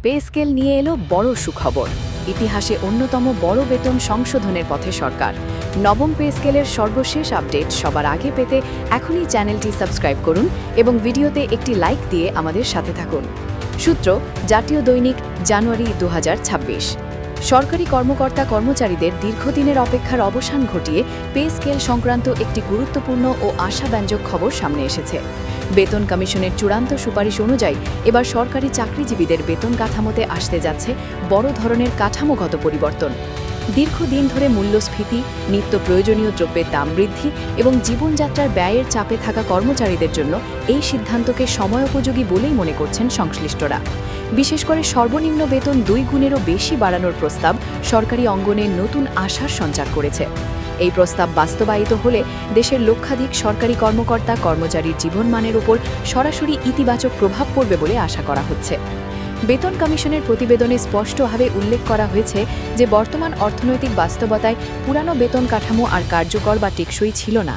Pay scale নিয়ে এলো বড় সুখবর। ইতিহাসে অন্যতম বড় বেতন সংশোধনের পথে সরকার। নবম পে স্কেলের সর্বশেষ আপডেট সবার আগে পেতে এখনই চ্যানেলটি সাবস্ক্রাইব করুন এবং ভিডিওতে একটি লাইক দিয়ে আমাদের সাথে থাকুন। সূত্র জাতীয় দৈনিক, জানুয়ারি 2026। সরকারি কর্মকর্তা কর্মচারীদের দীর্ঘদিনের অপেক্ষার অবসান ঘটিয়ে পে স্কেল সংক্রান্ত একটি গুরুত্বপূর্ণ ও আশাব্যঞ্জক খবর সামনে এসেছে। বেতন কমিশনের চূড়ান্ত সুপারিশ অনুযায়ী এবার সরকারি চাকরিজীবীদের বেতন কাঠামোতে আসতে যাচ্ছে বড় ধরনের কাঠামোগত পরিবর্তন। দীর্ঘদিন ধরে মূল্যস্ফীতি, নিত্য প্রয়োজনীয় দ্রব্যের দাম বৃদ্ধি এবং জীবনযাত্রার ব্যয়ের চাপে থাকা কর্মচারীদের জন্য এই সিদ্ধান্তকে সময়োপযোগী বলেই মনে করছেন সংশ্লিষ্টরা। বিশেষ করে সর্বনিম্ন বেতন 2 গুণেরও বেশি বাড়ানোর প্রস্তাব সরকারি অঙ্গনে নতুন আশার সঞ্চার করেছে। এই প্রস্তাব বাস্তবায়িত হলে দেশের লক্ষাধিক সরকারি কর্মকর্তা কর্মচারীর জীবনমানের উপর সরাসরি ইতিবাচক প্রভাব পড়বে বলে আশা করা হচ্ছে। বেতন কমিশনের প্রতিবেদনে স্পষ্টভাবে উল্লেখ করা হয়েছে যে বর্তমান অর্থনৈতিক বাস্তবতায় পুরানো বেতন কাঠামো আর কার্যকর বা টেকসই ছিল না।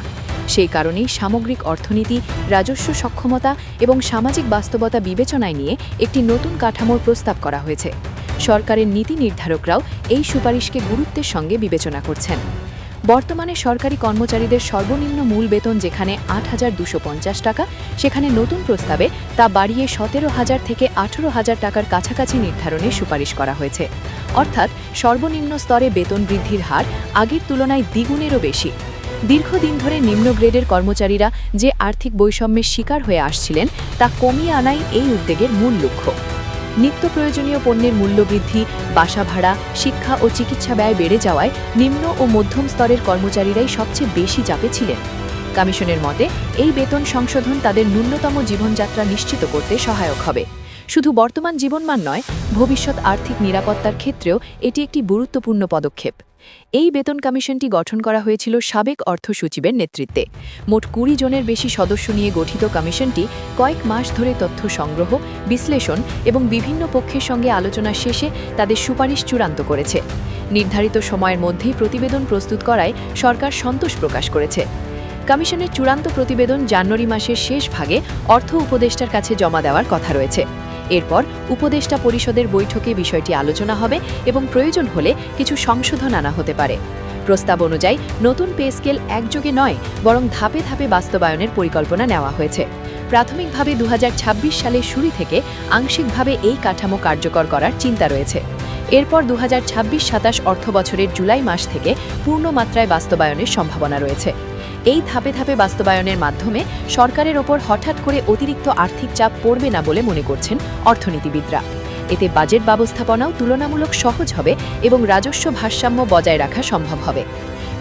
সেই কারণেই সামগ্রিক অর্থনীতি, রাজস্ব সক্ষমতা এবং সামাজিক বাস্তবতা বিবেচনায় নিয়ে একটি নতুন কাঠামোর প্রস্তাব করা হয়েছে। সরকারের নীতি নির্ধারকরাও এই সুপারিশকে গুরুত্বের সঙ্গে বিবেচনা করছেন। বর্তমানে সরকারি কর্মচারীদের সর্বনিম্ন মূল বেতন যেখানে ৮,২৫০ টাকা, সেখানে নতুন প্রস্তাবে তা বাড়িয়ে ১৭,০০০ থেকে ১৮,০০০ টাকার কাছাকাছি নির্ধারণের সুপারিশ করা হয়েছে। অর্থাৎ সর্বনিম্ন স্তরে বেতন বৃদ্ধির হার আগের তুলনায় দ্বিগুণেরও বেশি। দীর্ঘদিন ধরে নিম্ন গ্রেডের কর্মচারীরা যে আর্থিক বৈষম্যের শিকার হয়ে আসছিলেন তা কমিয়ে আনাই এই উদ্যোগের মূল লক্ষ্য। নিত্য প্রয়োজনীয় পণ্যের মূল্যবৃদ্ধি, বাসা ভাড়া, শিক্ষা ও চিকিৎসা ব্যয় বেড়ে যাওয়ায় নিম্ন ও মধ্যম স্তরের কর্মচারীরাই সবচেয়ে বেশি চাপে ছিলেন। কমিশনের মতে এই বেতন সংশোধন তাদের ন্যূনতম জীবনযাত্রা নিশ্চিত করতে সহায়ক হবে। শুধু বর্তমান জীবনমান নয়, ভবিষ্যৎ আর্থিক নিরাপত্তার ক্ষেত্রেও এটি একটি গুরুত্বপূর্ণ পদক্ষেপ। এই বেতন কমিশনটি গঠন করা হয়েছিল সাবেক অর্থ সচিবের নেতৃত্বে। মোট 20 জনের বেশি সদস্য নিয়ে গঠিত কমিশনটি কয়েক মাস ধরে তথ্য সংগ্রহ, বিশ্লেষণ এবং বিভিন্ন পক্ষের সঙ্গে আলোচনা শেষে তাদের সুপারিশ চূড়ান্ত করেছে। নির্ধারিত সময়ের মধ্যেই প্রতিবেদন প্রস্তুত করায় সরকার সন্তোষ প্রকাশ করেছে। কমিশনের চূড়ান্ত প্রতিবেদন জানুয়ারি মাসের শেষ ভাগে অর্থ উপদেষ্টার কাছে জমা দেওয়ার কথা রয়েছে। এরপর উপদেষ্টা পরিষদের বৈঠকে বিষয়টি আলোচনা হবে এবং প্রয়োজন হলে কিছু সংশোধন আনা হতে পারে। প্রস্তাব অনুযায়ী নতুন পে স্কেল একযোগে নয়, বরং ধাপে ধাপে বাস্তবায়নের পরিকল্পনা নেওয়া হয়েছে। প্রাথমিকভাবে 2026 সালের শুরু থেকে আংশিকভাবে এই কাঠামো কার্যকর করার চিন্তা রয়েছে। এরপর 2026-27 অর্থবছরের জুলাই মাস থেকে পূর্ণ মাত্রায় বাস্তবায়নের সম্ভাবনা রয়েছে। এই ধাপে ধাপে বাস্তবায়নের মাধ্যমে সরকারের ওপর হঠাৎ করে অতিরিক্ত আর্থিক চাপ পড়বে না বলে মনে করছেন অর্থনীতিবিদরা। এতে বাজেট ব্যবস্থাপনাও তুলনামূলক সহজ হবে এবং রাজস্ব ভারসাম্য বজায় রাখা সম্ভব হবে।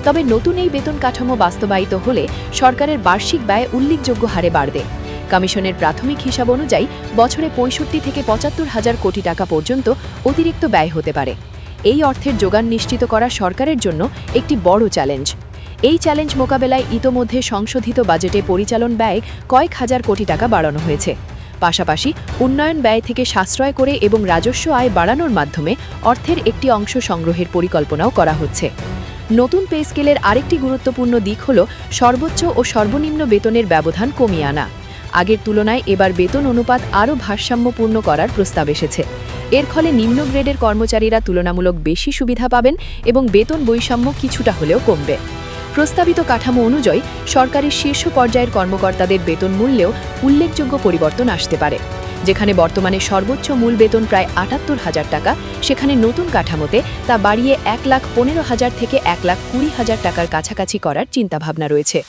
তবে নতুন এই বেতন কাঠামো বাস্তবায়িত হলে সরকারের বার্ষিক ব্যয় উল্লেখযোগ্য হারে বাড়বে। কমিশনের প্রাথমিক হিসাব অনুযায়ী বছরে 65 থেকে 75,000 কোটি টাকা পর্যন্ত অতিরিক্ত ব্যয় হতে পারে। এই অর্থের যোগান নিশ্চিত করা সরকারের জন্য একটি বড় চ্যালেঞ্জ। এই চ্যালেঞ্জ মোকাবেলায় ইতোমধ্যে সংশোধিত বাজেটে পরিচালন ব্যয় কয়েক হাজার কোটি টাকা বাড়ানো হয়েছে। পাশাপাশি উন্নয়ন ব্যয় থেকে সাশ্রয় করে এবং রাজস্ব আয় বাড়ানোর মাধ্যমে অর্থের একটি অংশ সংগ্রহের পরিকল্পনাও করা হচ্ছে। নতুন পে স্কেলের আরেকটি গুরুত্বপূর্ণ দিক হল সর্বোচ্চ ও সর্বনিম্ন বেতনের ব্যবধান কমিয়ে আনা। আগের তুলনায় এবার বেতন অনুপাত আরও ভারসাম্যপূর্ণ করার প্রস্তাব এসেছে। এর ফলে নিম্ন গ্রেডের কর্মচারীরা তুলনামূলক বেশি সুবিধা পাবেন এবং বেতন বৈষম্য কিছুটা হলেও কমবে। প্রস্তাবিত কাঠামো অনুযায়ী সরকারি শীর্ষ পর্যায়ের কর্মকর্তাদের বেতন মূল্যেও উল্লেখযোগ্য পরিবর্তন আসতে পারে। যেখানে বর্তমানে সর্বোচ্চ মূল বেতন প্রায় ৭৮,০০০ টাকা, সেখানে নতুন কাঠামোতে তা বাড়িয়ে ১,১৫,০০০ থেকে ১,২০,০০০ টাকার কাছাকাছি করার চিন্তাভাবনা রয়েছে।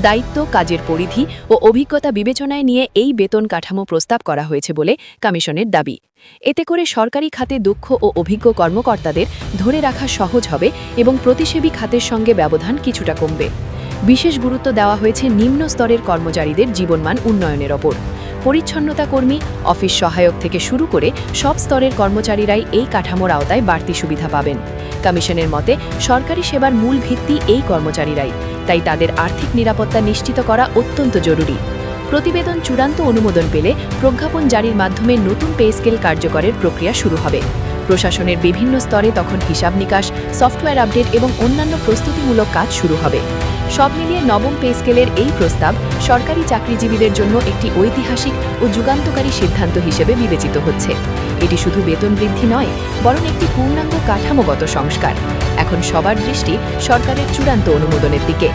দায়িত্ব, কাজের পরিধি ও অভিজ্ঞতা বিবেচনায় নিয়ে এই বেতন কাঠামো প্রস্তাব করা হয়েছে বলে কমিশনের দাবি। এতে করে সরকারি খাতে দক্ষ ও অভিজ্ঞ কর্মকর্তাদের ধরে রাখা সহজ হবে এবং প্রতিসেবী খাতের সঙ্গে ব্যবধান কিছুটা কমবে। বিশেষ গুরুত্ব দেওয়া হয়েছে নিম্ন স্তরের কর্মচারীদের জীবনমান উন্নয়নের ওপর। পরিচ্ছন্নতা কর্মী, অফিস সহায়ক থেকে শুরু করে সব স্তরের কর্মচারীরাই এই কাঠামোর আওতায় বাড়তি সুবিধা পাবেন। কমিশনের মতে সরকারি সেবার মূল ভিত্তি এই কর্মচারীরাই, তাই তাদের আর্থিক নিরাপত্তা নিশ্চিত করা অত্যন্ত জরুরি। প্রতিবেদন চূড়ান্ত অনুমোদন পেলে প্রজ্ঞাপন জারির মাধ্যমে নতুন পে স্কেল কার্যকরের প্রক্রিয়া শুরু হবে। প্রশাসনের বিভিন্ন স্তরে তখন হিসাব নিকাশ, সফটওয়্যার আপডেট এবং অন্যান্য প্রস্তুতিমূলক কাজ শুরু হবে। সব মিলিয়ে নবম পে স্কেলের এই প্রস্তাব সরকারি চাকরিজীবীদের জন্য একটি ঐতিহাসিক ও যুগান্তকারী সিদ্ধান্ত হিসেবে বিবেচিত হচ্ছে। এটি শুধু বেতন বৃদ্ধি নয়, বরং একটি পূর্ণাঙ্গ কাঠামোগত সংস্কার। এখন সবার দৃষ্টি সরকারের চূড়ান্ত অনুমোদনের দিকে।